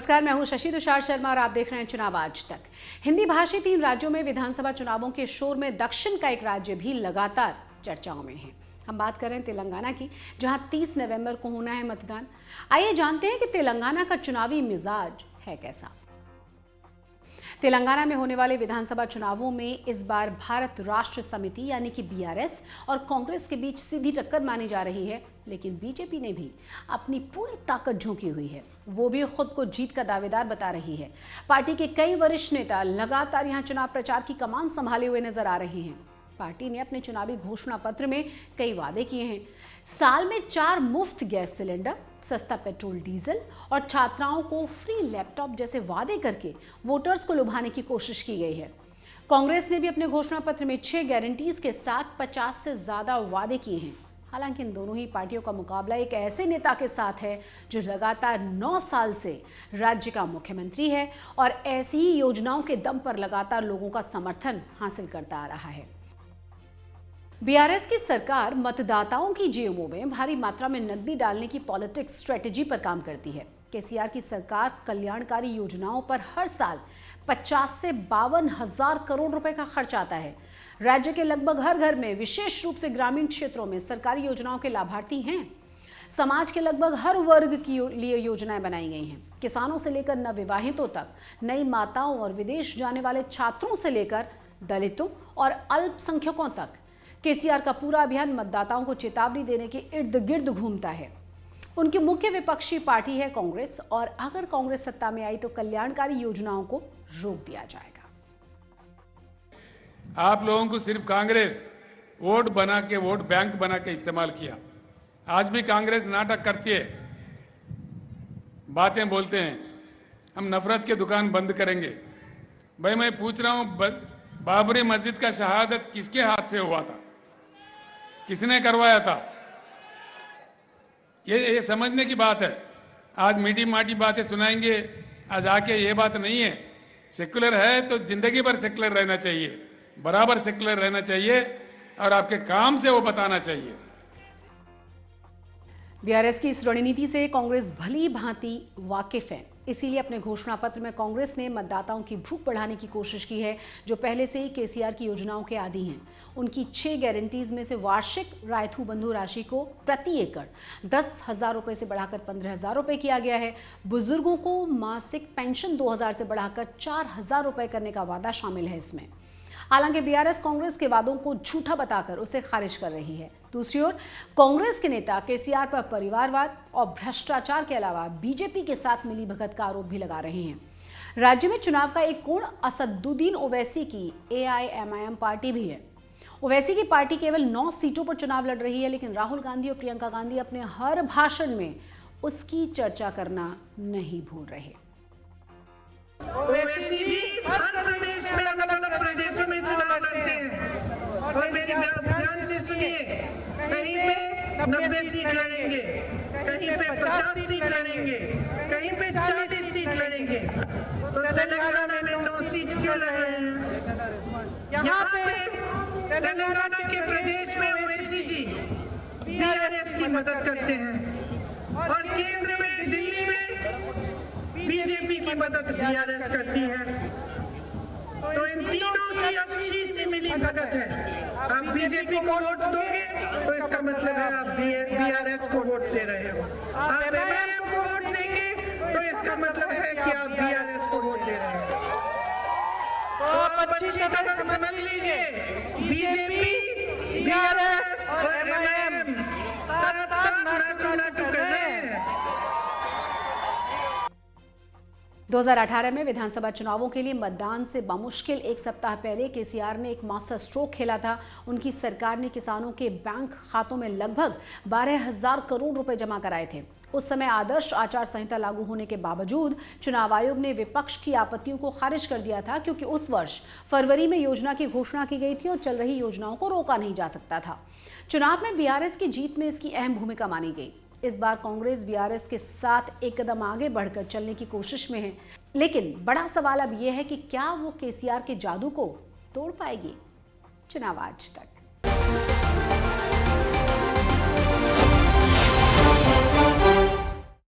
नमस्कार, मैं हूं शशि तुषार शर्मा और आप देख रहे हैं चुनाव आज तक। हिंदी भाषी 3 राज्यों में विधानसभा चुनावों के शोर में दक्षिण का एक राज्य भी लगातार चर्चाओं में है। हम बात कर रहे हैं तेलंगाना की, जहां 30 नवंबर को होना है मतदान। आइए जानते हैं कि तेलंगाना का चुनावी मिजाज है कैसा। तेलंगाना में होने वाले विधानसभा चुनावों में इस बार भारत राष्ट्र समिति यानी कि बीआरएस और कांग्रेस के बीच सीधी टक्कर मानी जा रही है, लेकिन बीजेपी ने भी अपनी पूरी ताकत झोंकी हुई है। वो भी खुद को जीत का दावेदार बता रही है। पार्टी के कई वरिष्ठ नेता लगातार यहां चुनाव प्रचार की कमान संभाले हुए नजर आ रहे हैं। पार्टी ने अपने चुनावी घोषणा पत्र में कई वादे किए हैं। साल में 4 मुफ्त गैस सिलेंडर, सस्ता पेट्रोल डीजल और छात्राओं को फ्री लैपटॉप जैसे वादे करके वोटर्स को लुभाने की कोशिश की गई है। कांग्रेस ने भी अपने घोषणा पत्र में 6 गारंटीज के साथ 50 से ज्यादा वादे किए हैं। हालांकि इन दोनों ही पार्टियों का मुकाबला एक ऐसे नेता के साथ है जो लगातार 9 साल से राज्य का मुख्यमंत्री है और ऐसी ही योजनाओं के दम पर लगातार लोगों का समर्थन हासिल करता आ रहा है। बीआरएस की सरकार मतदाताओं की जेबों में भारी मात्रा में नकदी डालने की पॉलिटिक्स स्ट्रेटेजी पर काम करती है। केसीआर की सरकार कल्याणकारी योजनाओं पर हर साल 50 से 52 हजार करोड़ रुपए का खर्च आता है। राज्य के लगभग हर घर में, विशेष रूप से ग्रामीण क्षेत्रों में, सरकारी योजनाओं के लाभार्थी हैं। समाज के लगभग हर वर्ग के लिए योजनाएं बनाई गई हैं। किसानों से लेकर नवविवाहितों तक, नई माताओं और विदेश जाने वाले छात्रों से लेकर दलितों और अल्पसंख्यकों तक। केसीआर का पूरा अभियान मतदाताओं को चेतावनी देने के इर्द गिर्द घूमता है। उनकी मुख्य विपक्षी पार्टी है कांग्रेस, और अगर कांग्रेस सत्ता में आई तो कल्याणकारी योजनाओं को रोक दिया जाएगा। आप लोगों को सिर्फ कांग्रेस वोट बना के, वोट बैंक बना के इस्तेमाल किया। आज भी कांग्रेस नाटक करती है, बातें बोलते हैं, हम नफरत की दुकान बंद करेंगे। भाई मैं पूछ रहा हूं, बाबरी मस्जिद का शहादत किसके हाथ से हुआ था? किसने करवाया था? ये समझने की बात है। आज मीठी माटी बातें सुनाएंगे, आज आके ये बात नहीं है। सेक्युलर है तो जिंदगी भर सेक्युलर रहना चाहिए, बराबर सेक्युलर रहना चाहिए और आपके काम से वो बताना चाहिए। बीआरएस की इस रणनीति से कांग्रेस भली भांति वाकिफ है। इसीलिए अपने घोषणा पत्र में कांग्रेस ने मतदाताओं की भूख बढ़ाने की कोशिश की है, जो पहले से ही केसीआर की योजनाओं के आदी हैं। उनकी 6 गारंटीज में से वार्षिक रायथू बंधु राशि को प्रति एकड़ 10,000 रुपए से बढ़ाकर 15,000 रुपए किया गया है। बुजुर्गों को मासिक पेंशन 2,000 से बढ़ाकर 4,000 रुपए करने का वादा शामिल है इसमें। हालांकि बीआरएस कांग्रेस के वादों को झूठा बताकर उसे खारिज कर रही है। दूसरी ओर कांग्रेस के नेता केसीआर पर परिवारवाद और भ्रष्टाचार के अलावा बीजेपी के साथ मिलीभगत का आरोप भी लगा रहे हैं। राज्य में चुनाव का एक कोण असदुद्दीन ओवैसी की एआईएमआईएम पार्टी भी है। ओवैसी की पार्टी केवल 9 सीटों पर चुनाव लड़ रही है, लेकिन राहुल गांधी और प्रियंका गांधी अपने हर भाषण में उसकी चर्चा करना नहीं भूल रहे। प्रदेशों में चुनाव लड़ते हैं और मेरी बात ध्यान से सुनिए। कहीं पे 90 सीट लड़ेंगे, कहीं पे 50 सीट लड़ेंगे, कहीं पे 40 सीट लड़ेंगे। तो तेलंगाना में 9 सीट क्यों लड़ रहे हैं? यहाँ पे तेलंगाना के प्रदेश में ओवैसी जी बीआरएस की मदद करते हैं और केंद्र में, दिल्ली में बीजेपी की मदद बीआरएस करती है। तो इन तीनों की अच्छी सी मिली भगत है। आप बीजेपी को वोट दोगे तो इसका मतलब है आप बीआरएस को वोट दे रहे हो। आप एमआईएम को वोट देंगे तो इसका मतलब है कि आप बीआरएस को वोट दे रहे हो। तो आप अच्छी तरह समझ लीजिए, बीजेपी, बीआरएस और एमआईएम साथ नाटू कर रहे हैं। 2018 में विधानसभा चुनावों के लिए मतदान से बमुश्किल 1 सप्ताह पहले केसीआर ने एक मास्टर स्ट्रोक खेला था। उनकी सरकार ने किसानों के बैंक खातों में लगभग 12,000 करोड़ रुपए जमा कराए थे। उस समय आदर्श आचार संहिता लागू होने के बावजूद चुनाव आयोग ने विपक्ष की आपत्तियों को खारिज कर दिया था, क्योंकि उस वर्ष फरवरी में योजना की घोषणा की गई थी और चल रही योजनाओं को रोका नहीं जा सकता था। चुनाव में बीआरएस की जीत में इसकी अहम भूमिका मानी गई। इस बार कांग्रेस बीआरएस के साथ एक कदम आगे बढ़कर चलने की कोशिश में है, लेकिन बड़ा सवाल अब यह है कि क्या वो केसीआर के जादू को तोड़ पाएगी? चुनाव आज तक।